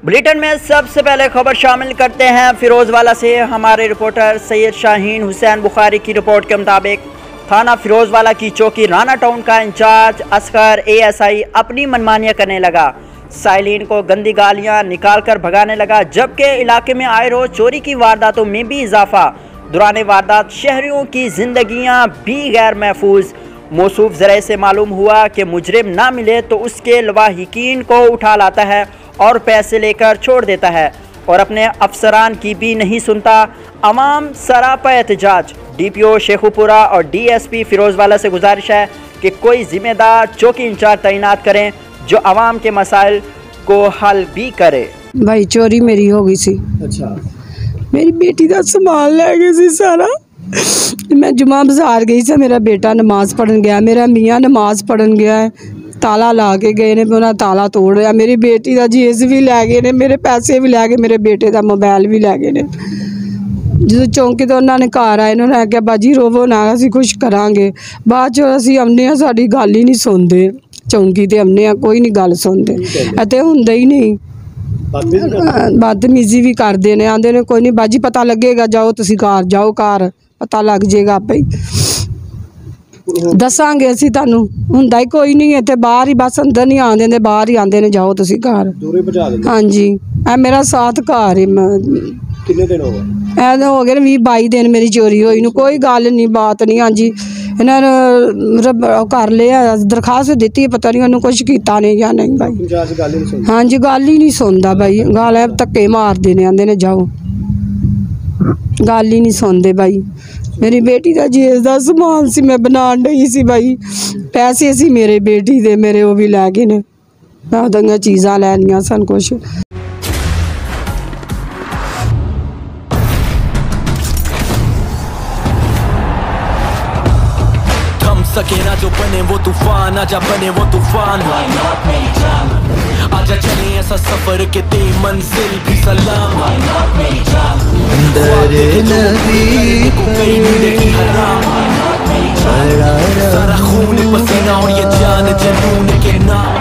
Bulletin में सबसे पहले खबर शामिल करते हैं फिरोजवाला से। हमारे रिपोर्टर सैयद शाहीन हुसैन बुखारी की रिपोर्ट के मुताबिक थाना फिरोजवाला की चौकी राना टाउन का इंचार्ज असगर एएसआई अपनी मनमानियां करने लगा। साइलिन को गंदी गालियां निकालकर भगाने लगा, जबकि इलाके में आए रोज चोरी की वारदातों में भी इजाफा। दौरान वारदात शहरियों की जिंदगियां भी गैर महफूज। मौसूफ ज़राए से मालूम हुआ कि मुजरिम ना मिले तो उसके लवाहिकीन को उठा लाता है और पैसे लेकर छोड़ देता है और अपने अफसरान की भी नहीं सुनता। अवाम सरापा एहतजाज। डीपीओ शेखुपुरा और डीएसपी फिरोजवाला से गुजारिश है कि कोई जिम्मेदार चौकी इंचार्ज तैनात करें जो अवाम के मसाइल को हल भी करे। भाई चोरी मेरी हो गई सी। अच्छा, मेरी बेटी का सामान ले गए सी सारा। मैं जुमा बाजार गई सी, मेरा बेटा नमाज पढ़न गया, मेरा मियाँ नमाज पढ़न गया है, ताला ला के गए ने, उन्होंने ताला तोड़ लिया। मेरी बेटी का जीएस भी लै गए ने, मेरे पैसे भी लै गए, मेरे बेटे का मोबाइल भी लै गए ने। जो चौंकी तो उन्होंने घर आए, उन्होंने आख्या बाजी रोवो ना, असीं कुछ करांगे। बाद चो असीं आउने आ, साडी गल ही नहीं सुनते। चौंकी ते आउने आ, कोई नहीं गल सुनते, इत्थे हुंदा ही नहीं। बदतमीजी भी करते हैं, आंदे ने कोई नहीं बाजी पता लगेगा, जाओ तुसी घर जाओ, घर पता लग जाएगा आपे ही दसांगे असीं तुहानूं। हुंदा ही कोई नहीं इत्थे, बाहर ही बस अंदर नहीं आंदे ने, बाहर ही आंदे ने, जाओ तुसी घर। हाँ जी, ए मेरा साथ घर है। कितने दिन हो गए? हो गए 20-22 दिन मेरी चोरी हुई नूं, कोई गल नहीं बात नहीं। हाँ जी, इन्होंने कर लिया, दरखास्त दी, पता नहीं उन्होंने कुछ किया नहीं या नहीं भाई। हाँ जी, गल ही नहीं सुनता भाई, गल धक्के मारते ने, आंदे ने जाओ, गल ही नहीं सुनते भाई। मेरी बेटी का जेस का समान सी, मैं बनान रही सी भाई, पैसे सी मेरे बेटी दे, मेरे वो भी लै गए ने, मैं चीज़ा लैनियां सन कुछ। सके ना जो बने वो तूफान, आजा बने वो तूफान। आजा चले ऐसा सफर के ते मंजिल भी सलाम। सारा खून पसीना और ये जान जुनून के नाम।